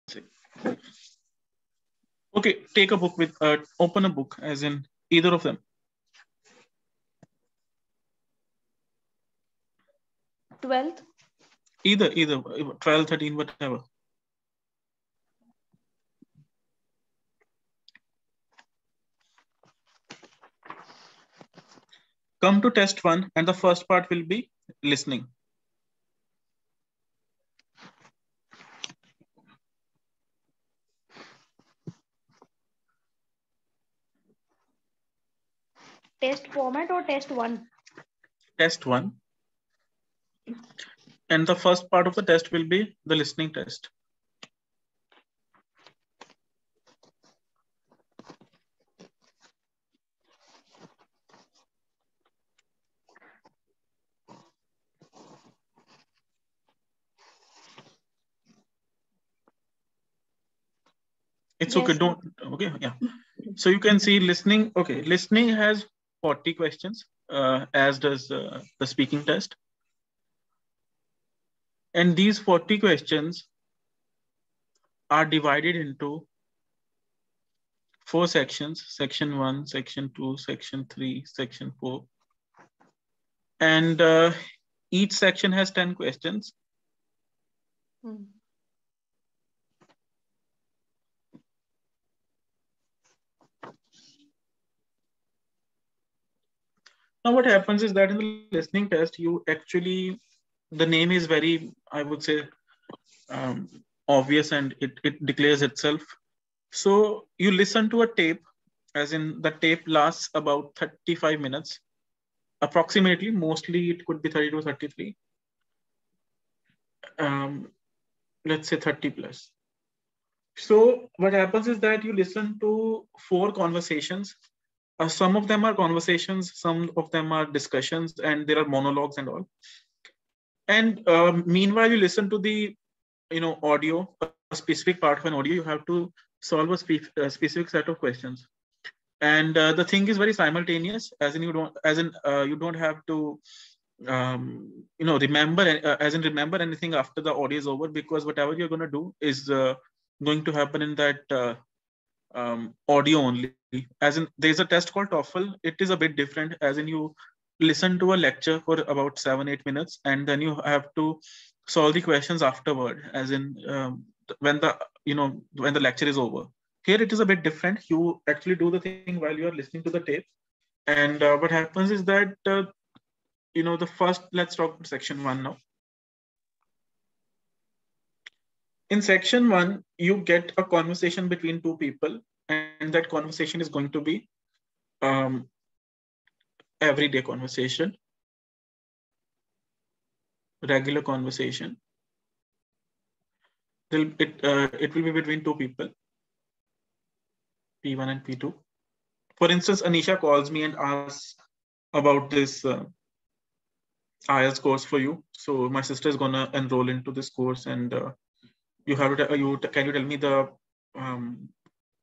say. Okay, take a book with, open a book, as in either of them. 12th. Either 12, 13, whatever. Come to test one, and the first part will be listening. Test format or test one? Test one. And the first part of the test will be the listening test. It's okay. Yes. Don't. Okay. Yeah. So you can see listening. Okay. Listening has 40 questions, as does the speaking test. And these 40 questions are divided into 4 sections: section 1, section 2, section 3, section 4. And each section has 10 questions. Now, what happens is that in the listening test, you actually, the name is very, I would say, um, obvious, and it declares itself. So you listen to a tape, as in the tape lasts about 35 minutes, approximately. Mostly it could be 30 to 33. Let's say 30 plus. So what happens is that you listen to 4 conversations. Some of them are conversations, some of them are discussions, and there are monologues and all. And meanwhile, you listen to the audio, a specific part of an audio. You have to solve a specific set of questions. And the thing is very simultaneous, as in you don't have to remember anything after the audio is over, because whatever you're going to do is going to happen in that audio only. As in, there's a test called TOEFL. It is a bit different, as in you listen to a lecture for about 7-8 minutes, and then you have to solve the questions afterward, as in when the lecture is over. Here it is a bit different. You actually do the thing while you are listening to the tape. And what happens is that the first, let's talk about section 1 now. In section 1, you get a conversation between 2 people, and that conversation is going to be everyday conversation, regular conversation. It will be between 2 people, P1 and P2. For instance, Anisha calls me and asks about this IELTS course for you. So my sister is gonna enroll into this course, and you have to can you tell me the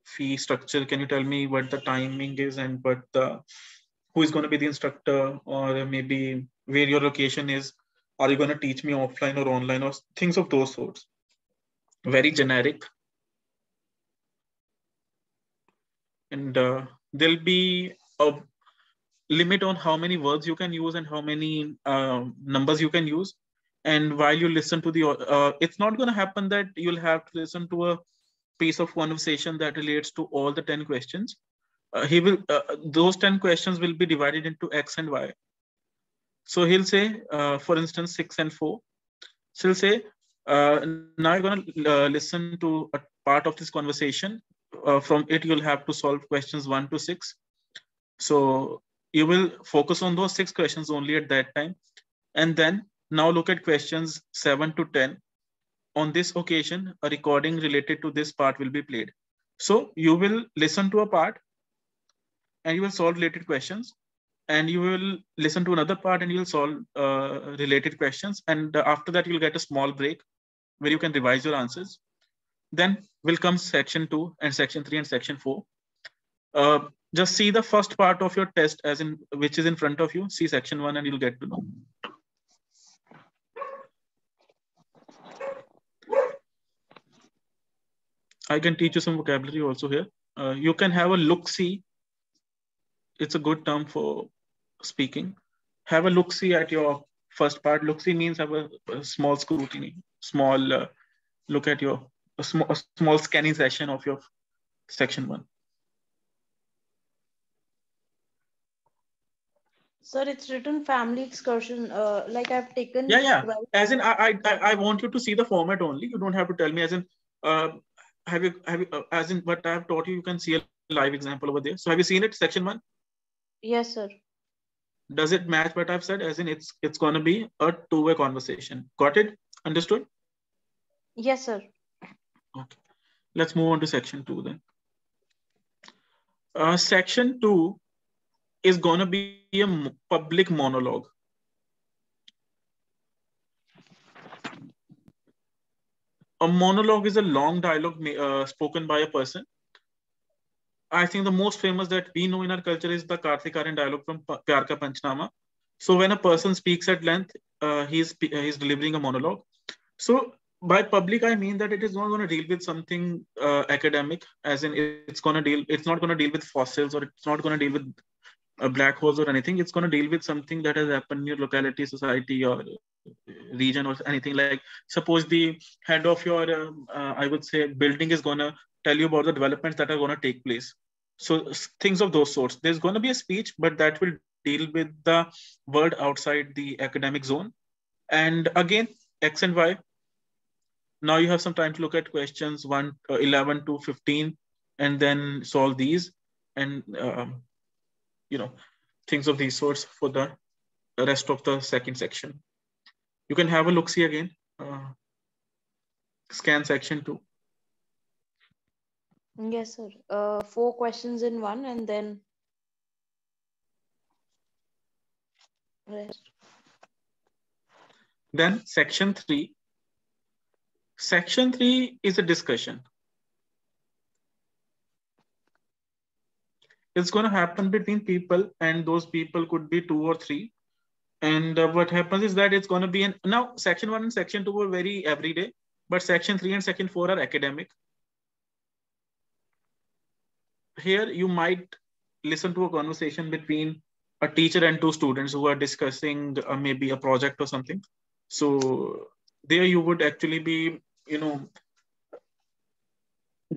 fee structure? Can you tell me what the timing is, and who is going to be the instructor, or maybe where your location is? Are you going to teach me offline or online, or things of those sorts? Very generic. And there'll be a limit on how many words you can use and how many numbers you can use. And while you listen to it's not going to happen that you'll have to listen to a piece of conversation that relates to all the 10 questions. Those 10 questions will be divided into X and Y. So he'll say, for instance, 6 and 4. So he'll say, now you're going to listen to a part of this conversation. From it, you'll have to solve questions 1 to 6. So you will focus on those 6 questions only at that time. And then now look at questions 7 to 10. On this occasion, a recording related to this part will be played. So you will listen to a part and you will solve related questions. And you will listen to another part and you'll solve related questions. And after that, you'll get a small break where you can revise your answers. Then will come section 2 and section 3 and section 4. Just see the first part of your test, as in which is in front of you. See section 1 and you'll get to know. I can teach you some vocabulary also here. You can have a look-see. It's a good term for speaking. Have a look-see at your first part. Look-see means have a small scrutiny, small look at your a small scanning session of your section 1. Sir, it's written family excursion. Like I've taken Yeah. 12. As in, I want you to see the format only. You don't have to tell me. As in, uh, have you as in what I have taught you, you can see a live example over there. So have you seen it, section 1? Yes, sir. Does it match what I've said? As in, it's gonna be a two-way conversation. Got it? Understood? Yes, sir. Okay. Let's move on to section 2 then. Section 2 is gonna be a public monologue. A monologue is a long dialogue spoken by a person. I think the most famous that we know in our culture is the Karthik Aryan dialogue from Pyar Ka Panchnama. So when a person speaks at length, he's delivering a monologue. So by public, I mean that it is not going to deal with something academic, as in it's not going to deal with fossils, or it's not going to deal with black holes or anything. It's going to deal with something that has happened in your locality, society, or region, or anything. Like suppose the head of your, I would say, building is going to tell you about the developments that are going to take place. So things of those sorts. There's going to be a speech, but that will deal with the world outside the academic zone. And again, X and Y. Now you have some time to look at questions 11 to 15, and then solve these, and you know, things of these sorts for the rest of the second section. You can have a look see again. Scan section 2. Yes, sir. 4 questions in one, and then rest. Then section 3. Section 3 is a discussion. It's going to happen between people, and those people could be 2 or 3. And what happens is that it's going to be now section 1 and section 2 are very everyday, but section 3 and section 4 are academic. Here you might listen to a conversation between a teacher and 2 students who are discussing maybe a project or something. So there you would actually be,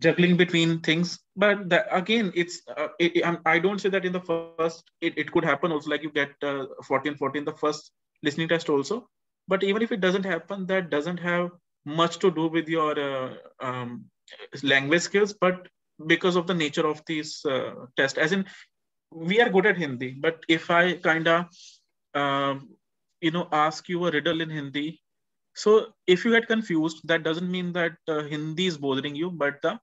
juggling between things. But again, I don't say that in the first, it could happen also, like you get 40 and 40 in the first listening test also. But even if it doesn't happen, that doesn't have much to do with your language skills, but because of the nature of this test. As in, we are good at Hindi, but if I kind of ask you a riddle in Hindi, so if you get confused, that doesn't mean that Hindi is bothering you, but the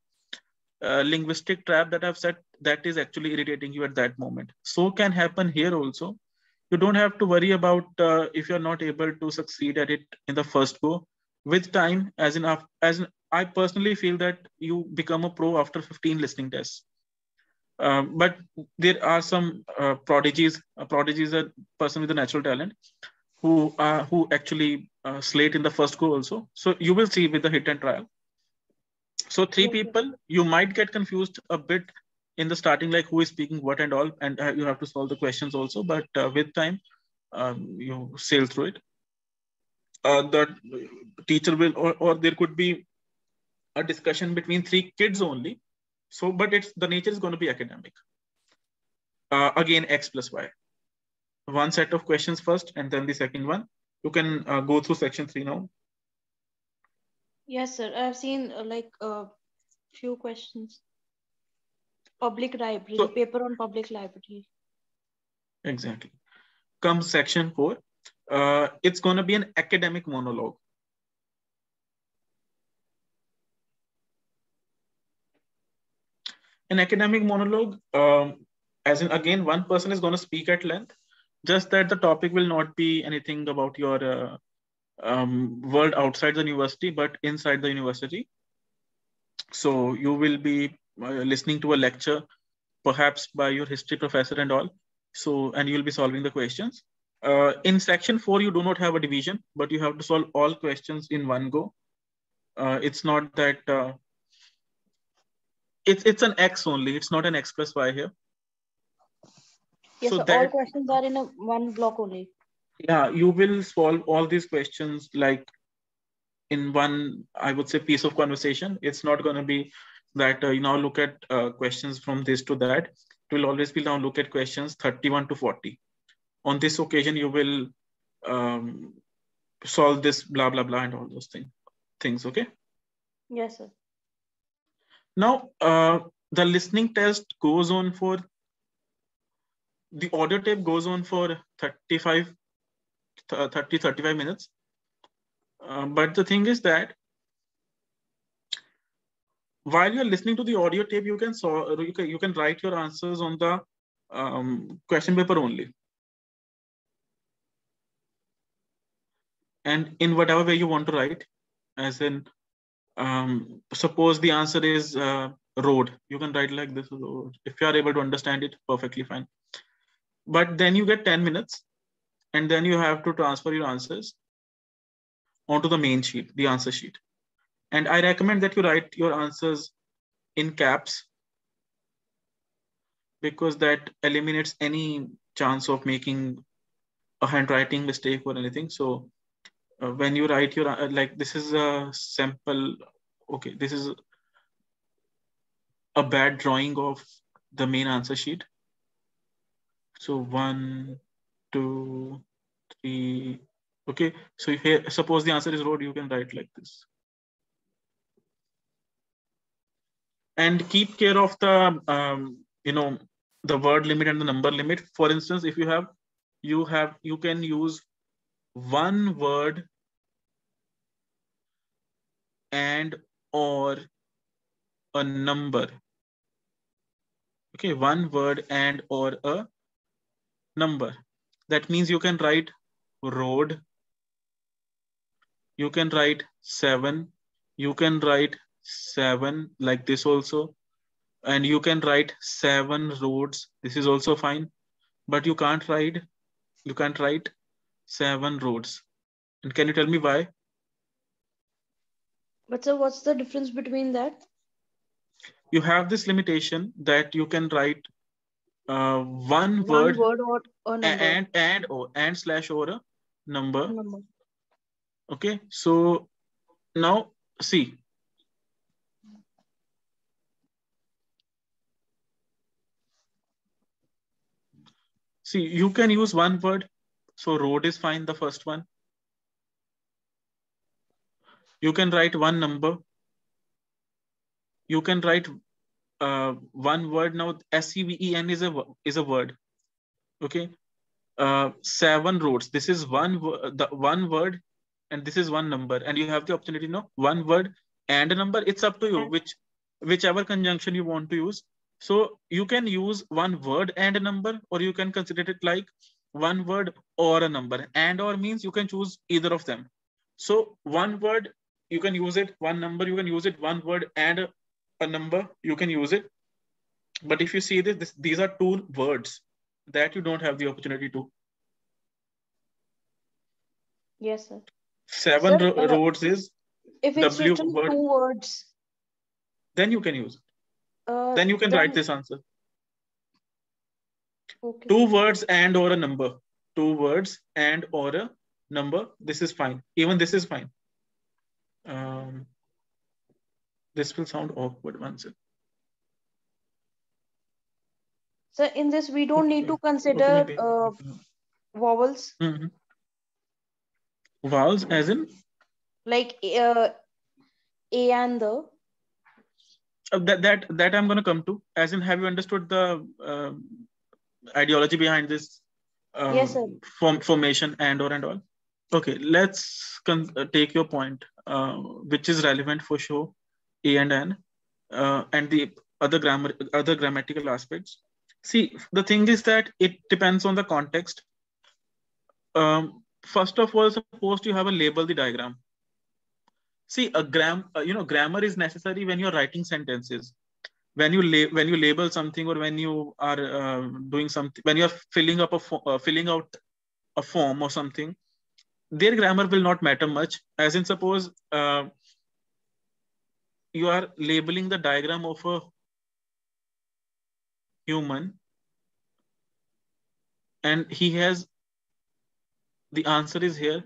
linguistic trap that I've set, that is actually irritating you at that moment. So can happen here also. You don't have to worry about if you're not able to succeed at it in the first go. With time, I personally feel that you become a pro after 15 listening tests. But there are some prodigies. A prodigy is a person with a natural talent who actually slate in the first go also. So you will see with the hit and trial. So 3 people, you might get confused a bit in the starting, like who is speaking what and all, and you have to solve the questions also. But with time, you sail through it. The teacher will, or there could be a discussion between 3 kids only. So, but the nature is going to be academic. Again, X plus Y. One set of questions first, and then the second one. You can go through section 3 now. Yes, sir. I've seen few questions. Public library, paper on public library. Exactly. Comes section 4. It's going to be an academic monologue. An academic monologue, as in, again, one person is going to speak at length, just that the topic will not be anything about your world outside the university, but inside the university. So you will be listening to a lecture, perhaps by your history professor and all. So, and you'll be solving the questions. In section 4, you do not have a division, but you have to solve all questions in one go. It's not that It's an X only. It's not an X plus Y here. Yes, So sir. All that, questions are in a one block only. yeah, you will solve all these questions like in one, I would say, piece of conversation. It's not going to be that you now look at questions from this to that. It will always be now look at questions 31 to 40. On this occasion, you will um, solve this blah blah blah and all those things. Okay. Yes, sir. Now the listening test goes on for, the audio tape goes on for 35 minutes. But the thing is that while you're listening to the audio tape, you can write your answers on the question paper only, and in whatever way you want to write. As in, suppose the answer is road, you can write like this: road. If you are able to understand it, perfectly fine. But then you get 10 minutes, and then you have to transfer your answers onto the main sheet, the answer sheet. And I recommend that you write your answers in caps, because that eliminates any chance of making a handwriting mistake or anything. So when you write your, like this is a sample, okay, this is a bad drawing of the main answer sheet. So 1, 2, 3, okay. So here, suppose the answer is road, you can write like this. And keep care of the, the word limit and the number limit. For instance, if you can use one word and or a number. Okay, one word and or a number. That means you can write road, you can write 7, you can write 7 like this also, and you can write 7 roads. This is also fine, but you can't write 7 roads. And can you tell me why? But sir, what's the difference between that? You have this limitation that you can write one One word word or a number. and slash or a number. Number. Okay, so now see, you can use one word. So road is fine, the first one. You can write one number. You can write one word. Now SEVEN is a word. Okay, 7 roads. This is the one word, and this is one number, and you have the opportunity, one word and a number. It's up to you, whichever conjunction you want to use. So you can use one word and a number, or you can consider it like one word or a number. And or means you can choose either of them. So one word, you can use it, one number, you can use it, one word and a number, you can use it. But if you see these are 2 words that you don't have the opportunity to. Yes, sir. 7 Sir, roads is if it's W written word. 2 words, Then you can use it. Then you can write this answer. Okay. 2 words and or a number. 2 words and or a number. This is fine. Even this is fine. This will sound awkward once. So in this, we don't need to consider vowels. Mm-hmm. Vowels as in? Like A and the. That I'm going to come to. As in, have you understood the ideology behind this Yes, sir. formation and or and all? Okay, let's take your point, which is relevant for sure, A and N, and the other grammatical aspects. See, the thing is that it depends on the context. First of all, suppose you have a label the diagram. See, grammar is necessary when you're writing sentences. When you label something, or when you are doing something, when you're filling out a form or something, their grammar will not matter much. As in, suppose you are labeling the diagram of a human, and he has, the answer is here,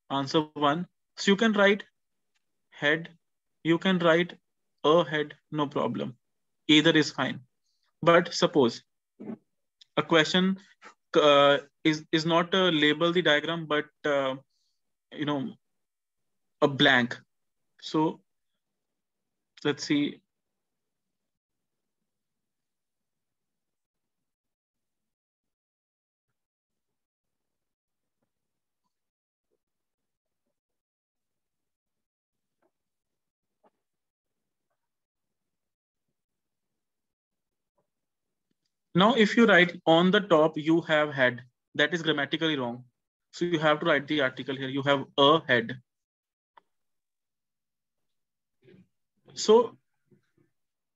answer 1. So you can write head, you can write a head, no problem. Either is fine. But suppose a question is not label the diagram, but you know, a blank. So let's see. Now, if you write on the top, you have head, that is grammatically wrong. So you have to write the article here. You have a head. So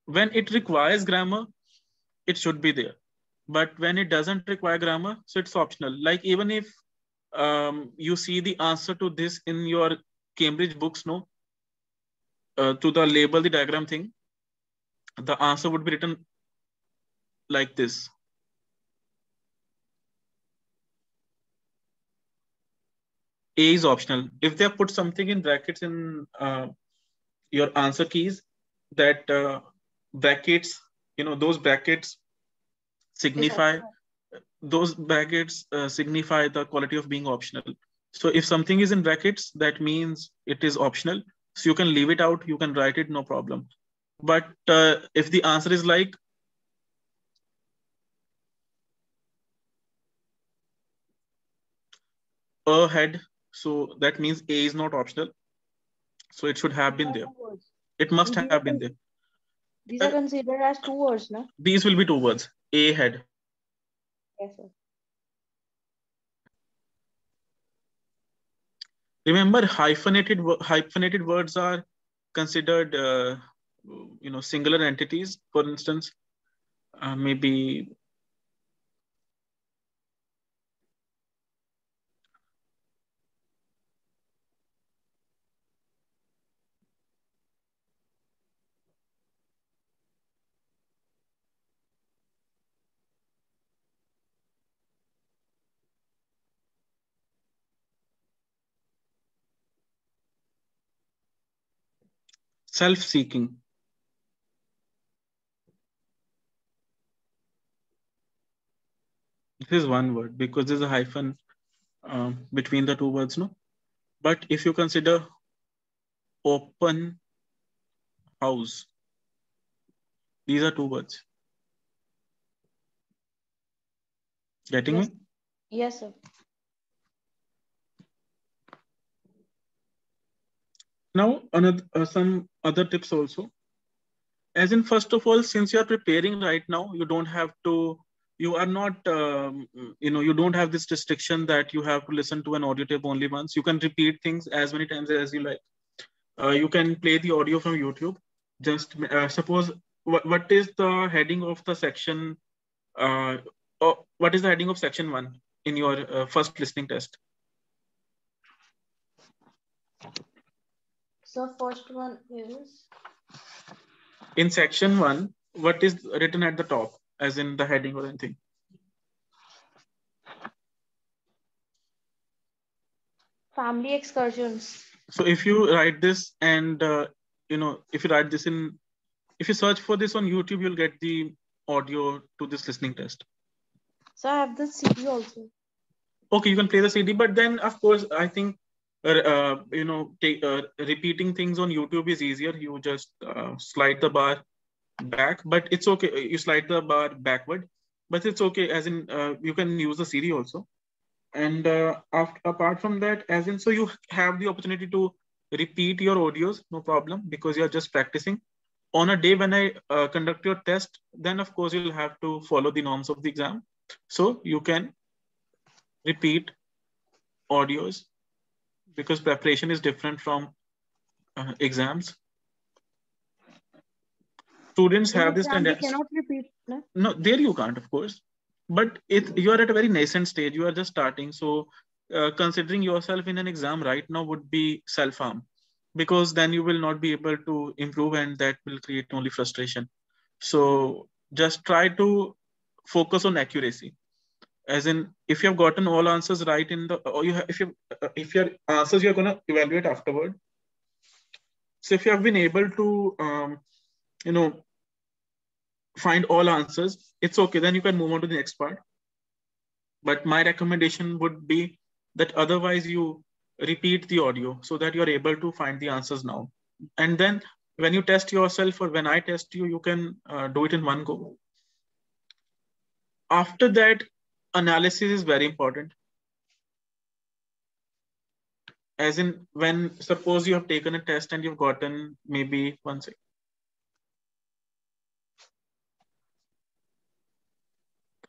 when it requires grammar, it should be there. But when it doesn't require grammar, so it's optional. Like even if you see the answer to this in your Cambridge books, no, to the label, the diagram thing, the answer would be written like this. A is optional. If they have put something in brackets in your answer keys, that brackets, those brackets signify signify the quality of being optional. So if something is in brackets, that means it is optional. So you can leave it out, you can write it, no problem. But if the answer is like a head, so that means A is not optional. So it should have been there. It must have been there. These are considered as 2 words, no? These will be 2 words. A head. Yes, sir. Remember, hyphenated words are considered, singular entities. For instance, maybe self-seeking. This is one word because there's a hyphen between the 2 words, no? But if you consider open house, these are 2 words. Getting Yes. me? Yes, sir. Now, some other tips also. As in, first of all, since you are preparing right now, you don't have to, you are not, you don't have this restriction that you have to listen to an audio tape only once. You can repeat things as many times as you like. You can play the audio from YouTube. Just suppose, what is the heading of the section? What is the heading of section 1 in your first listening test? So first one is, In section 1, what is written at the top, as in the heading or anything? family excursions. So if you write this and, if you write this if you search for this on YouTube, you'll get the audio to this listening test. So I have the CD also. Okay, you can play the CD, but then of course, I think, repeating things on YouTube is easier. You just slide the bar back, but it's okay. You slide the bar backward, but it's okay. As in, you can use the CD also. And apart from that, as in, so you have the opportunity to repeat your audios, no problem, because you're just practicing. On a day when I conduct your test, then of course you'll have to follow the norms of the exam. So you can repeat audios because preparation is different from exams. Students have this tendency. Cannot repeat, no? No, there you can't, of course. But you are at a very nascent stage. You are just starting. So considering yourself in an exam right now would be self-harm, because then you will not be able to improve and that will create only frustration. So just try to focus on accuracy. As in, if you have gotten all answers right in the, or you have, if your answers you're gonna evaluate afterward. So if you have been able to, find all answers, it's okay. Then you can move on to the next part. But my recommendation would be that otherwise you repeat the audio so that you're able to find the answers now. And then when you test yourself, or when I test you, you can do it in one go. After that, analysis is very important. As in, when suppose you have taken a test and you've gotten maybe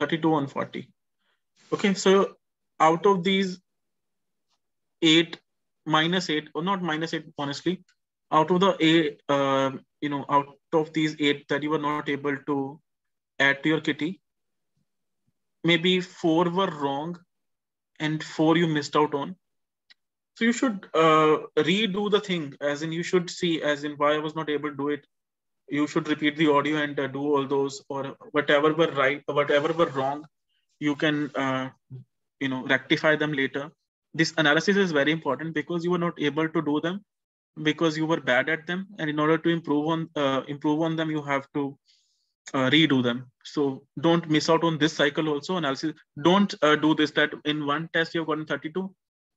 32 on 40. Okay, so out of these 8, -8, or not -8, honestly, out of the 8, out of these 8 that you were not able to add to your kitty, maybe 4 were wrong and 4 you missed out on. So you should redo the thing, as in you should see, as in why I was not able to do it. You should repeat the audio and do all those, or whatever were right, whatever were wrong, you can rectify them later. This analysis is very important because you were not able to do them because you were bad at them, and in order to improve on them, you have to redo them. So don't miss out on this cycle also. Analysis, don't do this, that in one test you've gotten 32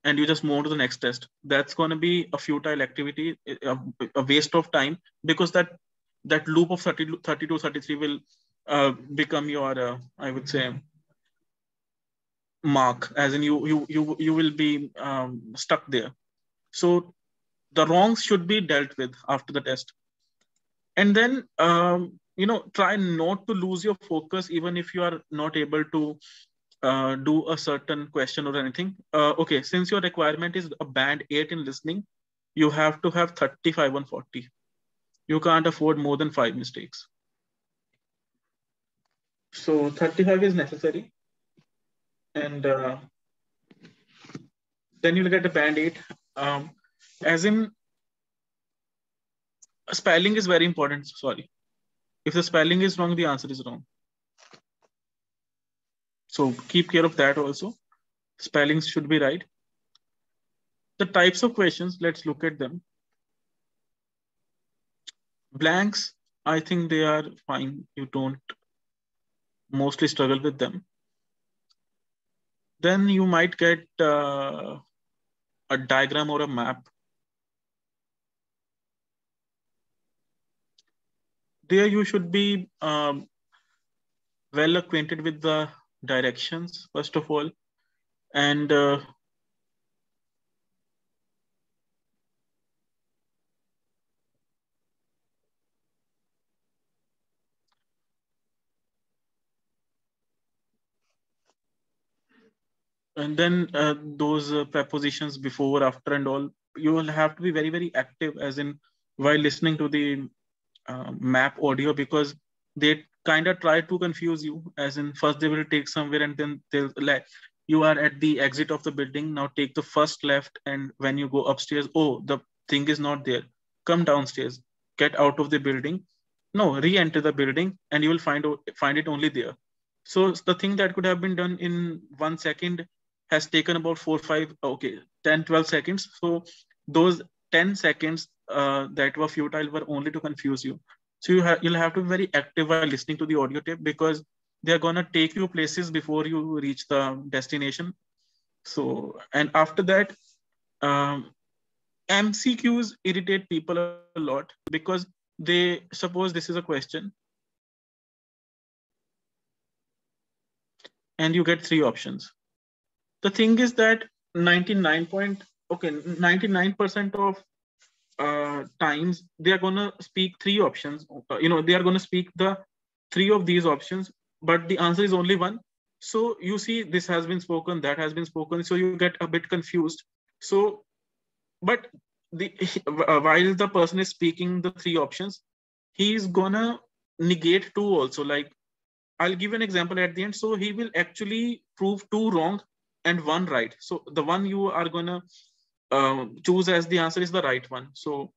and you just move on to the next test. That's going to be a futile activity, a waste of time, because that loop of 32, 33 will become your, I would say, mark, as in you will be stuck there. So the wrongs should be dealt with after the test. And then try not to lose your focus even if you are not able to do a certain question or anything. Okay, since your requirement is a band 8 in listening, you have to have 35 on 40. You can't afford more than 5 mistakes. So 35 is necessary. And then you'll get a band 8. As in, spelling is very important. Sorry. If the spelling is wrong, the answer is wrong. So keep care of that also. Spellings should be right. The types of questions, let's look at them. Blanks, I think they are fine. You don't mostly struggle with them. Then you might get a diagram or a map. There you should be well acquainted with the directions, first of all. And then those prepositions before, after, and all, you will have to be very, very active, as in while listening to the map audio, because they kind of try to confuse you, as in first they will take somewhere and then they'll like, you are at the exit of the building, now take the first left, and when you go upstairs, oh, the thing is not there, come downstairs, get out of the building, no, re-enter the building, and you will find it only there. So the thing that could have been done in 1 second has taken about 10, 12 seconds. So those 10 seconds that were futile were only to confuse you. So you'll have to be very active while listening to the audio tape, because they're going to take you places before you reach the destination. So, and after that, MCQs irritate people a lot, because they suppose this is a question and you get 3 options. The thing is that 99% of times they are going to speak 3 options. They are going to speak the 3 of these options, but the answer is only 1. So you see, this has been spoken, that has been spoken. So you get a bit confused. So, but while the person is speaking the 3 options, he's gonna negate 2 also. Like, I'll give an example at the end. So he will actually prove 2 wrong and 1 right. So the one you are gonna choose as the answer is the right one. So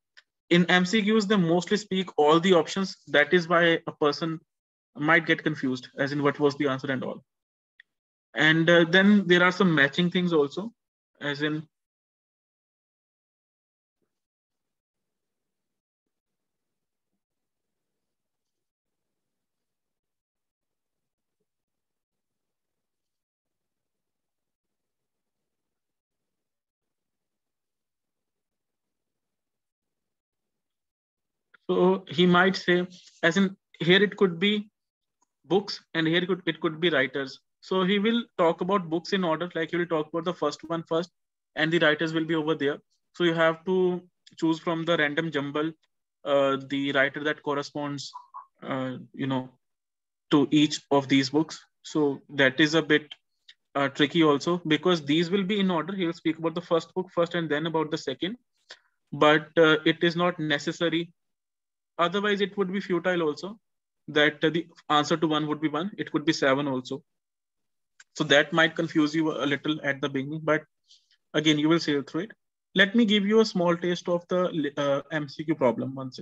in MCQs, they mostly speak all the options. That is why a person might get confused as in what was the answer and all. And then there are some matching things also, as in so he might say, as in here it could be books and here it could be writers. So he will talk about books in order, like he will talk about the first one first and the writers will be over there. So you have to choose from the random jumble the writer that corresponds to each of these books. So that is a bit tricky also, because these will be in order. He will speak about the first book first and then about the second, but it is not necessary. Otherwise it would be futile also, that the answer to one would be one, it could be seven also. So that might confuse you a little at the beginning, but again you will sail through it. Let me give you a small taste of the MCQ problem once.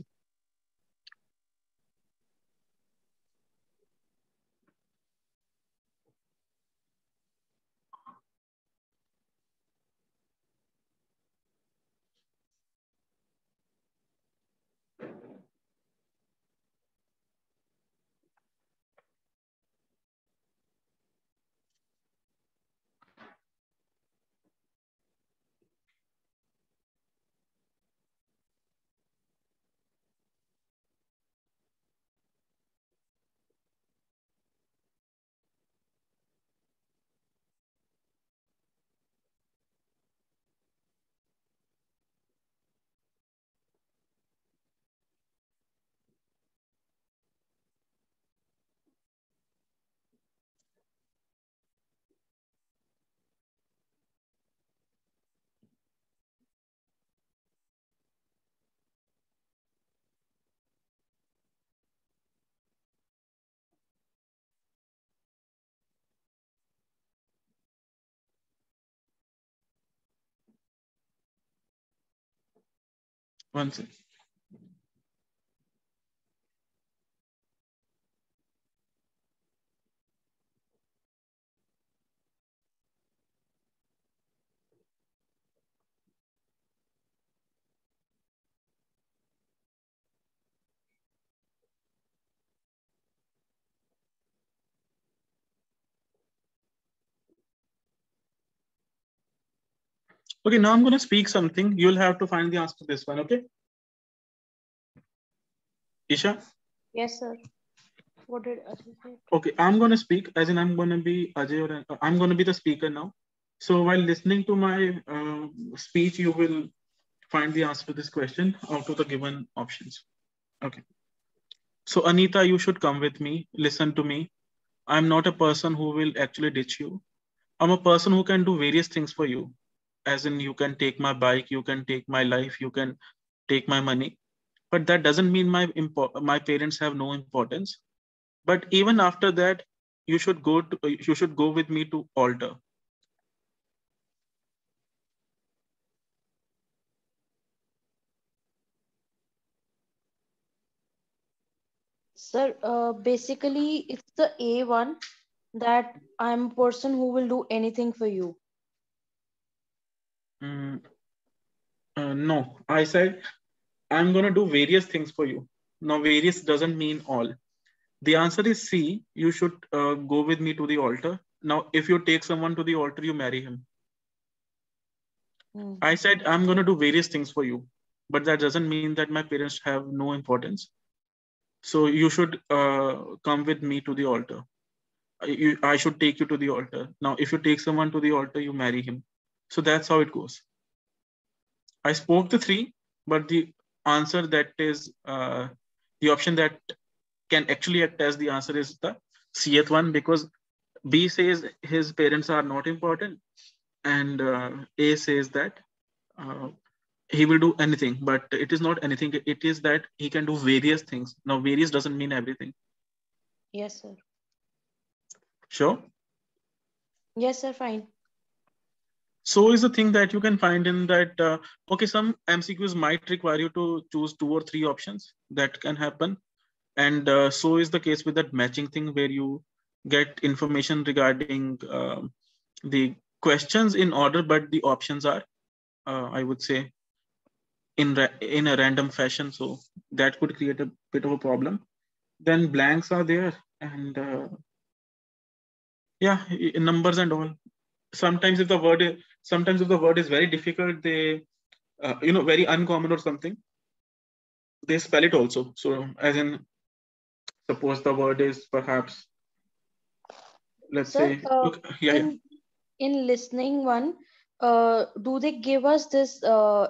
Once. Okay, now I'm going to speak something. You'll have to find the answer to this one, okay? Isha? Yes, sir. What did Ajay say? Okay, I'm going to speak, as in I'm going to be Ajay, or I'm going to be the speaker now. So while listening to my speech, you will find the answer to this question out of the given options. Okay. So Anita, you should come with me. Listen to me. I'm not a person who will actually ditch you. I'm a person who can do various things for you. As in, you can take my bike, you can take my life, you can take my money. But that doesn't mean my parents have no importance. But even after that, you should go with me to altar. Sir, basically, it's the A one, that I'm a person who will do anything for you. Mm, no, I said I'm gonna do various things for you. Now, various doesn't mean all. The answer is C. You should go with me to the altar. Now, if you take someone to the altar, you marry him. I said I'm gonna do various things for you, but that doesn't mean that my parents have no importance. So you should come with me to the altar. I should take you to the altar. Now, if you take someone to the altar, you marry him. So that's how it goes. I spoke the three, but the answer that is the option that can actually act as the answer is the Cth one, because B says his parents are not important, and A says that uh, he will do anything, but it is not anything. It is that he can do various things. Now, various doesn't mean everything. Yes, sir. Sure. Yes, sir. Fine. So is the thing that you can find in that, okay, some MCQs might require you to choose 2 or 3 options. That can happen. And so is the case with that matching thing, where you get information regarding the questions in order, but the options are, I would say, in a random fashion. So that could create a bit of a problem. Then blanks are there, and yeah, numbers and all. Sometimes if the word is very difficult, they very uncommon or something, they spell it also. So as in, suppose the word is perhaps, let's Sir, say, look, yeah. in listening one, do they give us this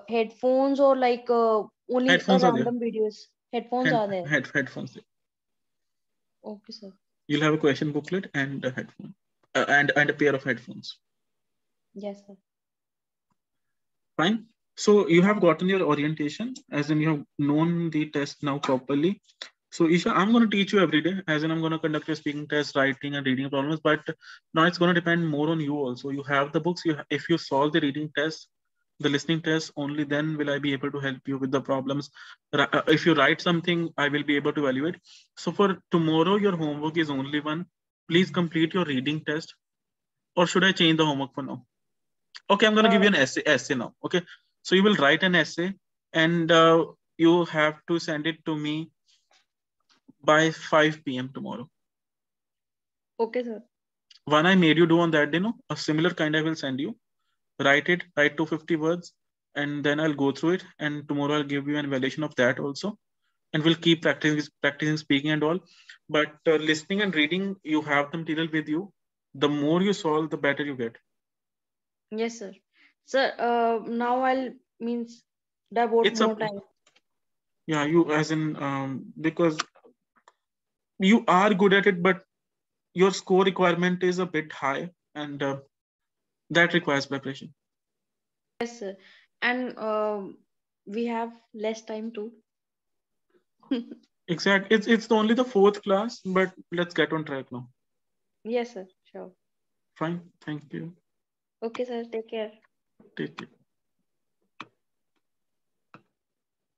headphones or like only a Headphones are there. random videos? Headphones are there. Headphones. Okay, sir. You'll have a question booklet and a headphone, and a pair of headphones. Yes, sir. Fine. So you have gotten your orientation, as in you have known the test now properly. So Isha, I'm going to teach you every day, as in I'm going to conduct your speaking test, writing and reading problems. But now it's going to depend more on you also. You have the books. If you solve the reading test, the listening test, only then will I be able to help you with the problems. If you write something, I will be able to evaluate. So for tomorrow, your homework is only one. Please complete your reading test. Or should I change the homework for now? Okay, I'm going to give you an essay now. Okay, so you will write an essay, and you have to send it to me by 5 p.m. tomorrow. Okay, sir. One I made you do on that day, no, a similar kind I will send you. Write 250 words, and then I'll go through it. And tomorrow I'll give you an evaluation of that also, and we'll keep practicing speaking and all. But listening and reading, you have the material with you. The more you solve, the better you get. Yes, sir. Sir, now I'll means devote It's more up, time. yeah, you as in because you are good at it, but your score requirement is a bit high, and that requires preparation. Yes, sir. And we have less time too. Exactly. It's only the fourth class, but let's get on track now. Yes, sir. Sure. Fine. Thank you. Okay, sir. Take care. Take care.